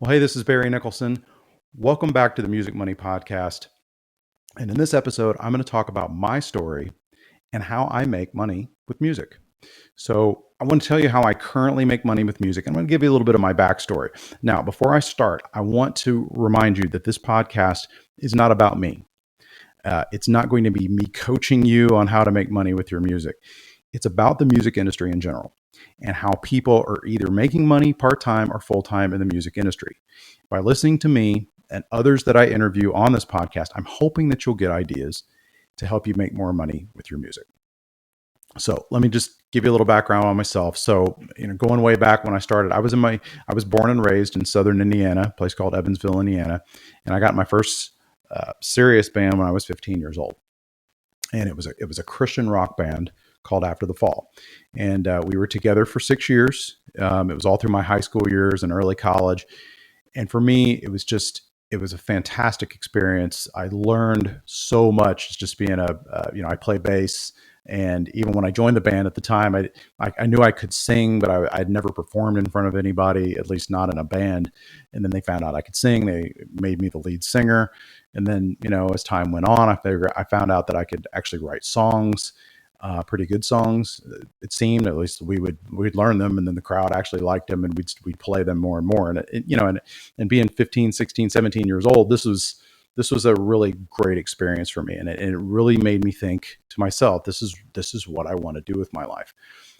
Well, hey, this is Barry Nicholson. Welcome back to the Music Money Podcast. And in this episode, I'm going to talk about my story and how I make money with music. So, I want to tell you how I currently make money with music. I'm going to give you a little bit of my backstory. Now, before I start, I want to remind you that this podcast is not about me. It's not going to be me coaching you on how to make money with your music. It's about the music industry in general and how people are either making money part time or full time in the music industry. By listening to me and others that I interview on this podcast, I'm hoping that you'll get ideas to help you make more money with your music. So let me just give you a little background on myself. So, going way back when I started, I was born and raised in Southern Indiana, a place called Evansville, Indiana, and I got my first serious band when I was 15 years old, and it was a Christian rock band called After the Fall, and we were together for 6 years. It was all through my high school years and early college, and for me, it was a fantastic experience. I learned so much just being I play bass. And even when I joined the band at the time, I knew I could sing, but I'd never performed in front of anybody, at least not in a band. And then they found out I could sing. They made me the lead singer. And then, as time went on, I found out that I could actually write songs, pretty good songs. It seemed, at least we'd learn them, and then the crowd actually liked them, and we'd play them more and more. And being 15, 16, 17 years old, this was a really great experience for me, and it really made me think to myself, this is what I want to do with my life.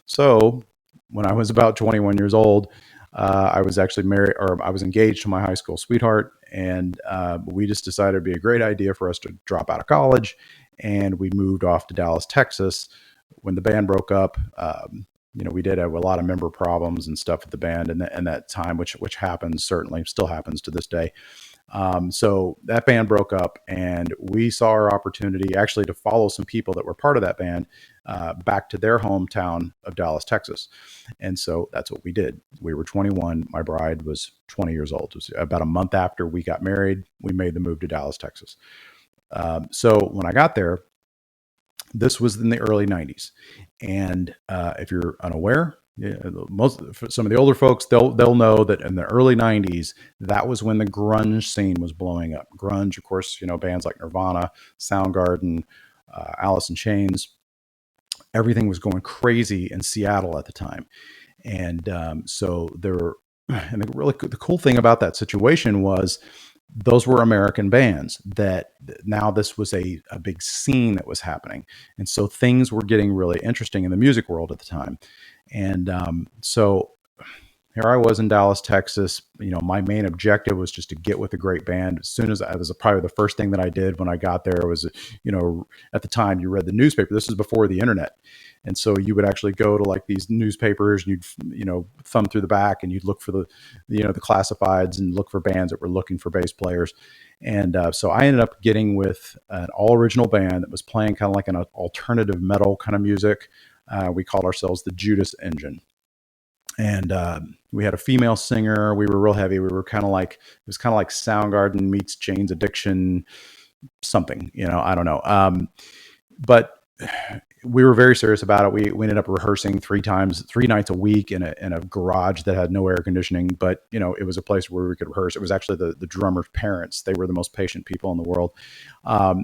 So when I was about 21 years old, I was actually married, or I was engaged to my high school sweetheart, and we just decided it'd be a great idea for us to drop out of college, and we moved off to Dallas, Texas. When the band broke up, we did have a lot of member problems and stuff with the band, and that time, which happens, certainly still happens to this day. So that band broke up, and we saw our opportunity actually to follow some people that were part of that band back to their hometown of Dallas, Texas. And so that's what we did. We were 21. My bride was 20 years old. It was about a month after we got married. We made the move to Dallas, Texas. So when I got there, this was in the early 90s. And if you're unaware, some of the older folks, they'll know that in the early 90s, that was when the grunge scene was blowing up. Grunge, of course, bands like Nirvana, Soundgarden, Alice in Chains, everything was going crazy in Seattle at the time. And so there were, and the cool thing about that situation was those were American bands that now this was a big scene that was happening. And so things were getting really interesting in the music world at the time. And so here I was in Dallas, Texas. My main objective was just to get with a great band. As soon as I was probably the first thing that I did when I got there was, at the time you read the newspaper. This is before the internet. And so you would actually go to like these newspapers, and you'd, thumb through the back, and you'd look for the classifieds and look for bands that were looking for bass players. And so I ended up getting with an all original band that was playing kind of like an alternative metal kind of music. We called ourselves the Judas Engine. And we had a female singer. We were real heavy. We were it was kind of like Soundgarden meets Jane's Addiction, something, I don't know. But we were very serious about it. We ended up rehearsing 3 nights a week in a garage that had no air conditioning, but it was a place where we could rehearse. It was actually the drummer's parents. They were the most patient people in the world.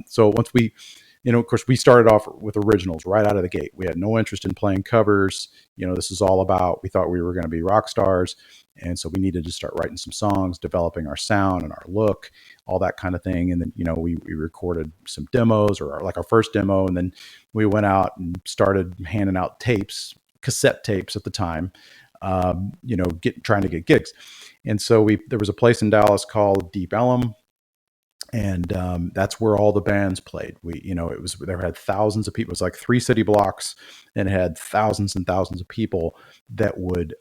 So once we, of course, we started off with originals right out of the gate. We had no interest in playing covers. This is all about, we thought we were going to be rock stars. And so we needed to start writing some songs, developing our sound and our look, all that kind of thing. And then, we recorded some demos, or our first demo. And then we went out and started handing out tapes, cassette tapes at the time, trying to get gigs. And so there was a place in Dallas called Deep Ellum. And that's where all the bands played. There had thousands of people. It was like 3 city blocks, and it had thousands and thousands of people that would,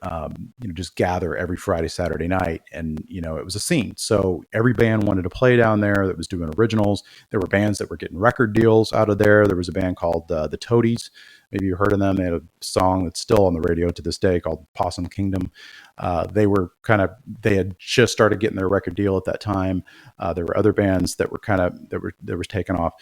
just gather every Friday, Saturday night. And, it was a scene. So every band wanted to play down there that was doing originals. There were bands that were getting record deals out of there. There was a band called the Toadies. Maybe you heard of them. They had a song that's still on the radio to this day called Possum Kingdom. They had just started getting their record deal at that time. There were other bands that were taken off,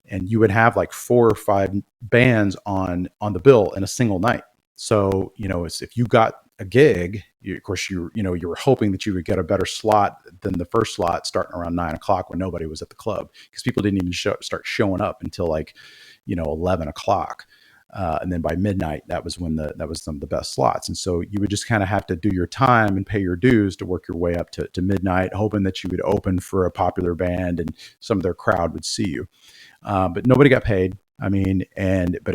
and you would have like 4 or 5 bands on the bill in a single night. So, if you got a gig, of course, you were hoping that you would get a better slot than the first slot starting around 9 o'clock when nobody was at the club, because people didn't even start showing up until like 11 o'clock. And then by midnight, that was some of the best slots. And so you would just kind of have to do your time and pay your dues to work your way up to midnight, hoping that you would open for a popular band and some of their crowd would see you. But nobody got paid. I mean, but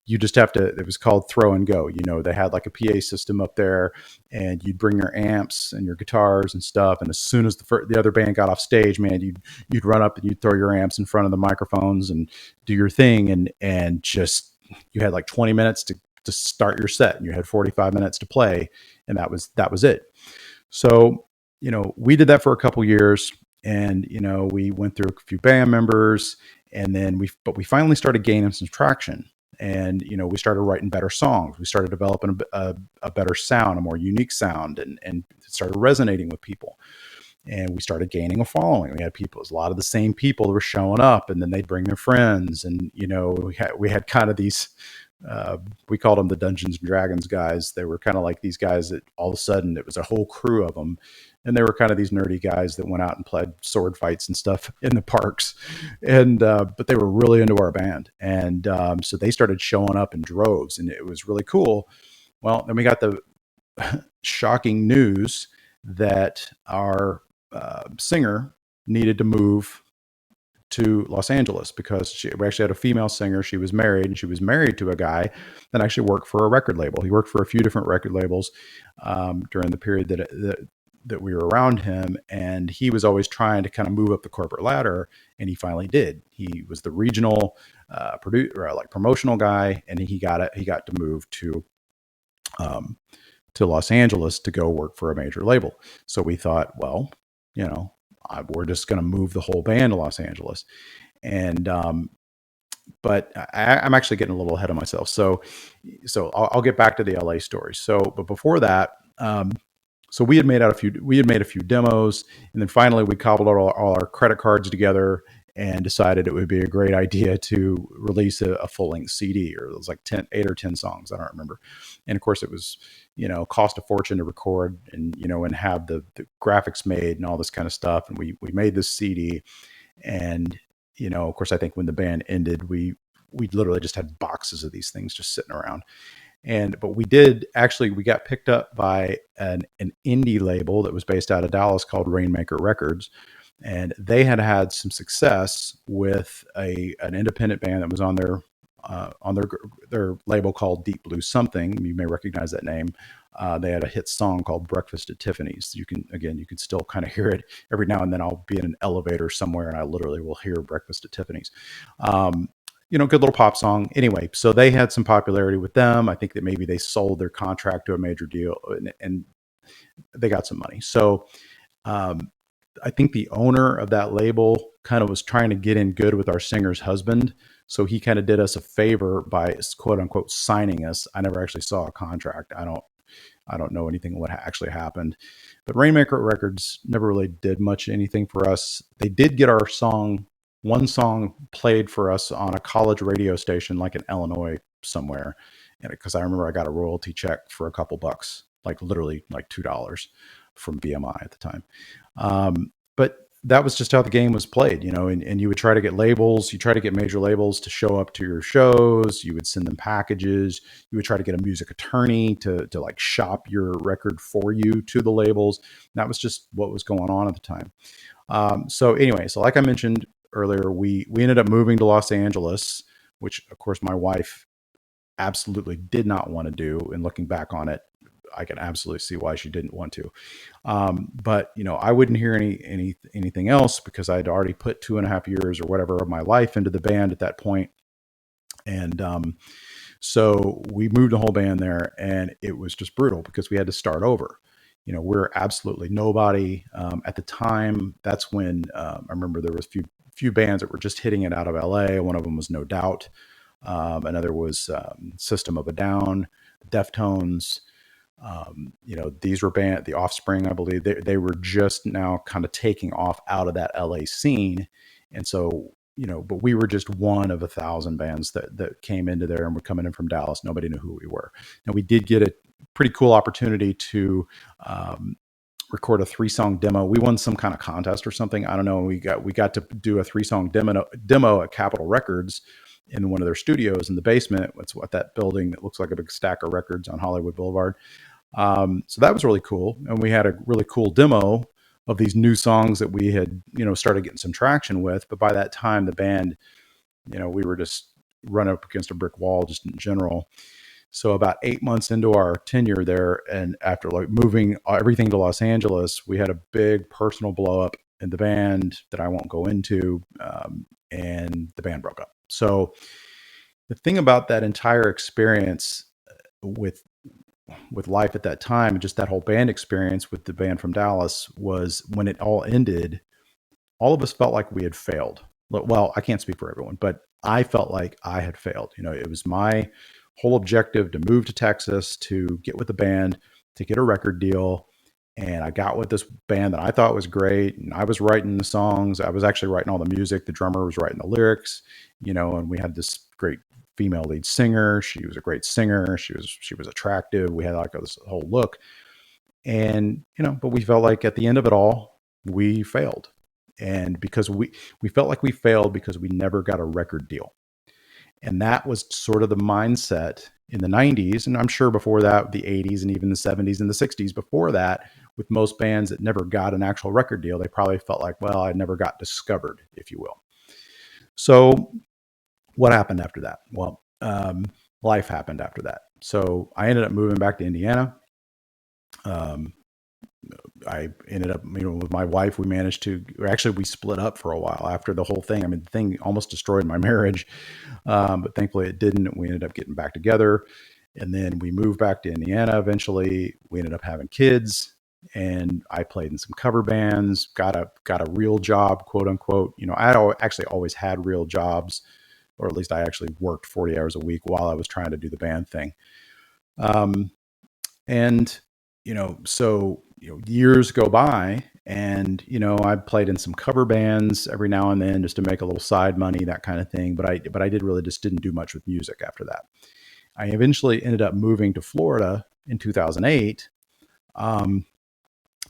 you just have to, it was called throw and go. They had like a PA system up there, and you'd bring your amps and your guitars and stuff. And as soon as the other band got off stage, man, you'd run up and you'd throw your amps in front of the microphones and do your thing. And just, you had like 20 minutes to start your set, and you had 45 minutes to play. And that was it. So, we did that for a couple years, and, we went through a few band members, and then we finally started gaining some traction, and, we started writing better songs. We started developing a better sound, a more unique sound, and it started resonating with people. And we started gaining a following. We had a lot of the same people that were showing up, and then they'd bring their friends. And, we had kind of these, we called them the Dungeons and Dragons guys. They were kind of like these guys that all of a sudden it was a whole crew of them. And they were kind of these nerdy guys that went out and played sword fights and stuff in the parks. And, but they were really into our band. And so they started showing up in droves, and it was really cool. Well, then we got the shocking news that our singer needed to move to Los Angeles, because we actually had a female singer. She was married, and she was married to a guy that actually worked for a record label. He worked for a few different record labels during the period that we were around him, and he was always trying to kind of move up the corporate ladder, and he finally did. He was the regional producer, like promotional guy, and he got to move to Los Angeles to go work for a major label. So we thought, well, we're just going to move the whole band to Los Angeles. And, but I'm actually getting a little ahead of myself. So I'll get back to the LA story. But before that, so we had made a few demos, and then finally we cobbled all our credit cards together and decided it would be a great idea to release a full-length CD, or it was like 8 or 10 songs. I don't remember. And of course it was, cost a fortune to record, and, and have the graphics made and all this kind of stuff. And we made this CD, and, of course, I think when the band ended, we literally just had boxes of these things just sitting around. But we got picked up by an indie label that was based out of Dallas called Rainmaker Records. And they had some success with an independent band that was on their label called Deep Blue Something. You may recognize that name. They had a hit song called Breakfast at Tiffany's. You can still kind of hear it every now and then. I'll be in an elevator somewhere and I literally will hear Breakfast at Tiffany's. Good little pop song. Anyway, so they had some popularity with them. I think that maybe they sold their contract to a major deal, and they got some money. So, I think the owner of that label kind of was trying to get in good with our singer's husband. So he kind of did us a favor by, quote unquote, signing us. I never actually saw a contract. I don't know anything what actually happened, but Rainmaker Records never really did much anything for us. They did get one song played for us on a college radio station, like in Illinois somewhere. And because I remember I got a royalty check for a couple bucks, like literally like $2 from BMI at the time. But that was just how the game was played, and you would try to get labels, you try to get major labels to show up to your shows. You would send them packages. You would try to get a music attorney to like shop your record for you to the labels. That was just what was going on at the time. So like I mentioned earlier, we ended up moving to Los Angeles, which of course my wife absolutely did not want to do. And looking back on it, I can absolutely see why she didn't want to. But I wouldn't hear anything else, because I'd already put 2.5 years or whatever of my life into the band at that point. And so we moved the whole band there, and it was just brutal because we had to start over. We're absolutely nobody at the time. That's when I remember there was few bands that were just hitting it out of LA. One of them was No Doubt. Another was System of a Down, Deftones. These were the Offspring, I believe. They were just now kind of taking off out of that LA scene. And so but we were just one of 1,000 bands that came into there and were coming in from Dallas. Nobody knew who we were. And we did get a pretty cool opportunity to um, record a 3-song demo. We won some kind of contest or something. I don't know. We got to do a 3-song demo at Capitol Records in one of their studios in the basement. It's what that building that looks like a big stack of records on Hollywood Boulevard. So that was really cool. And we had a really cool demo of these new songs that we had, started getting some traction with. But by that time, the band, we were just running up against a brick wall just in general. So about 8 months into our tenure there, and after like moving everything to Los Angeles, we had a big personal blow up in the band that I won't go into, and the band broke up. So the thing about that entire experience with life at that time, just that whole band experience with the band from Dallas, was when it all ended, all of us felt like we had failed. Well, I can't speak for everyone, but I felt like I had failed. It was my whole objective to move to Texas, to get with the band, to get a record deal. And I got with this band that I thought was great. And I was writing the songs. I was actually writing all the music. The drummer was writing the lyrics, and we had this great female lead singer. She was a great singer. She was attractive. We had like this whole look. And, but we felt like at the end of it all, we failed. And because we felt like we failed because we never got a record deal. And that was sort of the mindset in the 90s. And I'm sure before that, the 80s and even the 70s and the 60s before that, with most bands that never got an actual record deal, they probably felt like, well, I never got discovered, if you will. So what happened after that? Well, life happened after that. So I ended up moving back to Indiana. I ended up, with my wife, we split up for a while after the whole thing. I mean, the thing almost destroyed my marriage, but thankfully it didn't. We ended up getting back together, and then we moved back to Indiana. Eventually we ended up having kids, and I played in some cover bands, got a real job, quote unquote. I actually always had real jobs, or at least I actually worked 40 hours a week while I was trying to do the band thing. And so years go by, and I played in some cover bands every now and then just to make a little side money, that kind of thing. But I did really just didn't do much with music after that. I eventually ended up moving to Florida in 2008,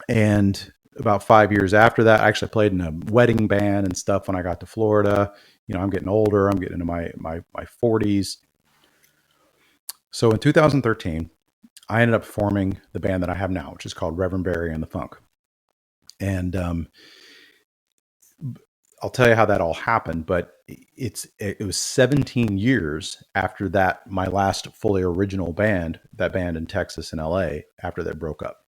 and about 5 years after that, I actually played in a wedding band and stuff when I got to Florida. I'm getting older. I'm getting into my 40s. So in 2013. I ended up forming the band that I have now, which is called Reverend Barry and the Funk. And I'll tell you how that all happened, but it was 17 years after that, my last fully original band, that band in Texas and LA, after they broke up.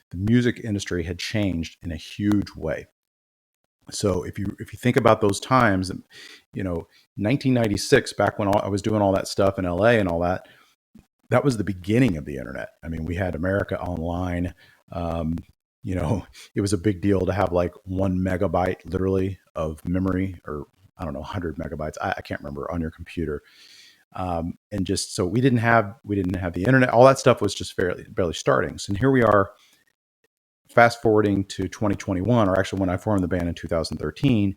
The music industry had changed in a huge way. So if you think about those times, 1996, back when I was doing all that stuff in LA and all that, that was the beginning of the internet. I mean, we had America Online. It was a big deal to have like 1 megabyte literally of memory, or I don't know, 100 megabytes. I can't remember, on your computer. And just so we didn't have the internet. All that stuff was just barely starting. So here we are, fast forwarding to 2021, or actually when I formed the band in 2013.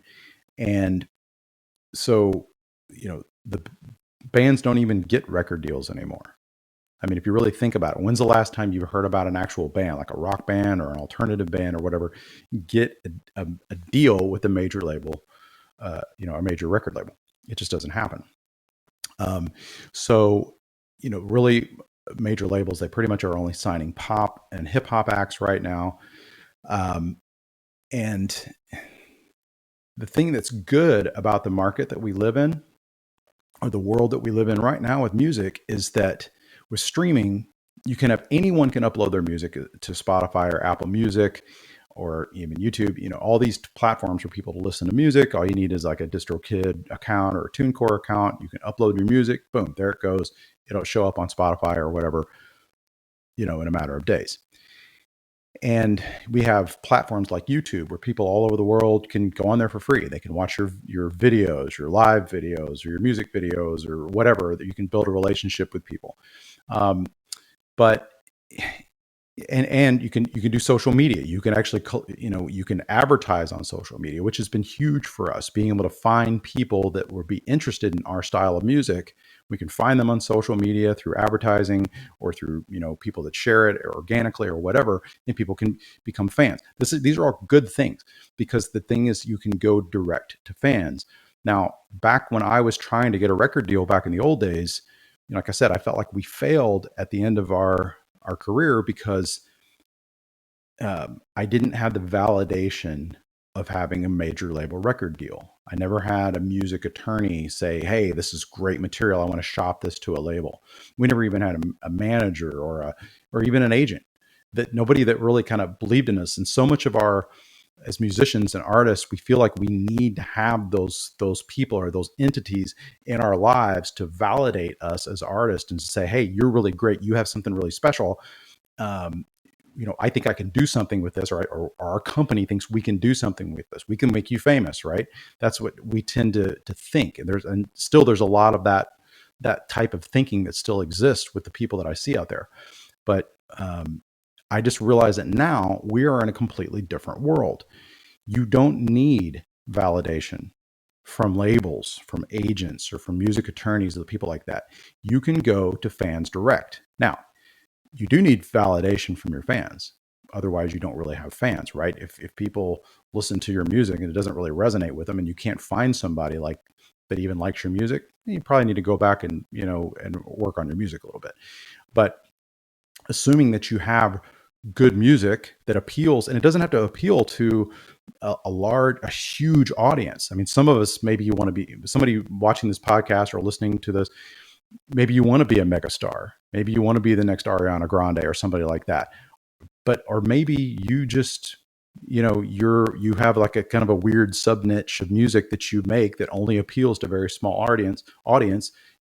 And so, the bands don't even get record deals anymore. I mean, if you really think about it, when's the last time you've heard about an actual band, like a rock band or an alternative band or whatever, get a deal with a major label, a major record label? It just doesn't happen. So, really major labels, they pretty much are only signing pop and hip hop acts right now. And the thing that's good about the market that we live in, or the world that we live in right now with music, is that with streaming, anyone can upload their music to Spotify or Apple Music or even YouTube, all these platforms for people to listen to music. All you need is like a DistroKid account or a TuneCore account. You can upload your music, boom, there it goes. It'll show up on Spotify or whatever, in a matter of days. And we have platforms like YouTube where people all over the world can go on there for free. They can watch your videos, your live videos, or your music videos, or whatever, that you can build a relationship with people. But and you can do social media. You can actually you can advertise on social media, which has been huge for us, being able to find people that would be interested in our style of music. We can find them on social media through advertising or through people that share it or organically or whatever, and people can become fans. These are all good things, because the thing is, you can go direct to fans. Now, back when I was trying to get a record deal back in the old days, like I said, I felt like we failed at the end of our career, because I didn't have the validation of having a major label record deal. I never had a music attorney say, "Hey, this is great material. I want to shop this to a label." We never even had a manager or even an agent. That nobody that really kind of believed in us. And so much of our, as musicians and artists, we feel like we need to have those people or those entities in our lives to validate us as artists and to say, "Hey, you're really great. You have something really special. Um, I think I can do something with this," or our company thinks we can do something with this. We can make you famous, right? That's what we tend to think. And still there's a lot of that type of thinking that still exists with the people that I see out there. But I just realize that now we are in a completely different world. You don't need validation from labels, from agents, or from music attorneys, or people like that. You can go to fans direct. Now, you do need validation from your fans. Otherwise, you don't really have fans, right? If people listen to your music and it doesn't really resonate with them, and you can't find somebody like that even likes your music, you probably need to go back and and work on your music a little bit. But assuming that you have good music that appeals, and it doesn't have to appeal to a huge audience. I mean, some of us, maybe you want to be somebody watching this podcast or listening to this. Maybe you want to be a megastar. Maybe you want to be the next Ariana Grande or somebody like that. But or maybe you just you have like a kind of a weird sub niche of music that you make that only appeals to a very small audience.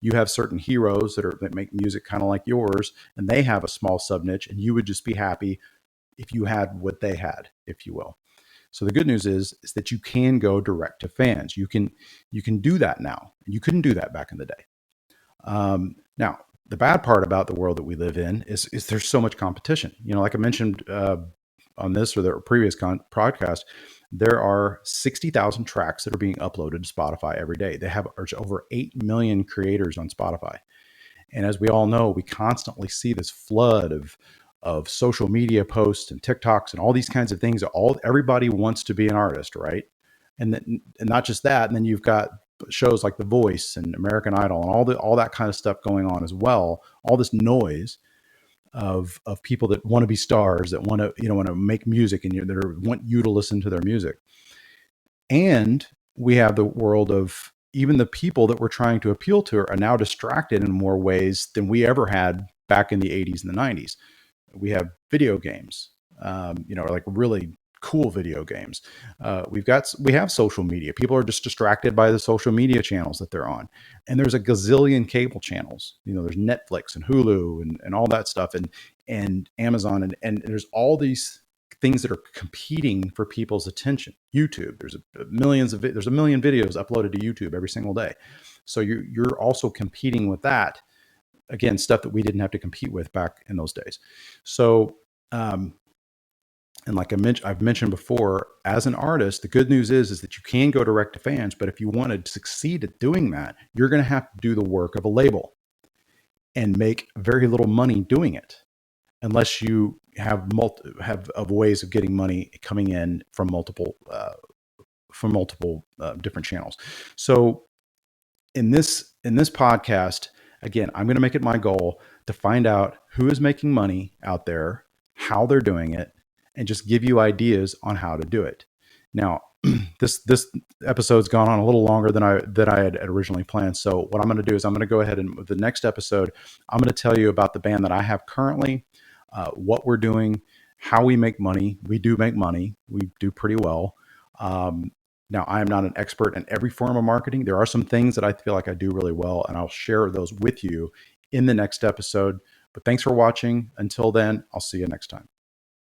You have certain heroes that make music kind of like yours, and they have a small sub niche, and you would just be happy if you had what they had, if you will. So the good news is that you can go direct to fans. You can do that now. You couldn't do that back in the day. Now, the bad part about the world that we live in is there's so much competition. Like I mentioned on this or the previous podcast, there are 60,000 tracks that are being uploaded to Spotify every day. There's over 8 million creators on Spotify. And as we all know, we constantly see this flood of social media posts and TikToks and all these kinds of things. Everybody wants to be an artist, right? And not just that. And then you've got shows like The Voice and American Idol and all that kind of stuff going on as well. All this noise of people that want to be stars, that want to make music, and want you to listen to their music. And we have the world of even the people that we're trying to appeal to are now distracted in more ways than we ever had back in the 80s and the 90s. We have video games, like really cool video games. We have social media. People are just distracted by the social media channels that they're on, and there's a gazillion cable channels. There's Netflix and Hulu and all that stuff, and Amazon, and there's all these things that are competing for people's attention. YouTube, there's a million videos uploaded to YouTube every single day, so you're also competing with that. Again, stuff that we didn't have to compete with back in those days. So, and like I've mentioned before, as an artist, the good news is that you can go direct to fans. But if you want to succeed at doing that, you're going to have to do the work of a label and make very little money doing it, unless you have ways of getting money coming in from multiple different channels. So in this podcast, again, I'm going to make it my goal to find out who is making money out there, how they're doing it, and just give you ideas on how to do it. Now, this episode's gone on a little longer than I had originally planned. So what I'm going to do is I'm going to go ahead and with the next episode, I'm going to tell you about the band that I have currently, what we're doing, how we make money. We do make money. We do pretty well. Now, I am not an expert in every form of marketing. There are some things that I feel like I do really well, and I'll share those with you in the next episode. But thanks for watching. Until then, I'll see you next time.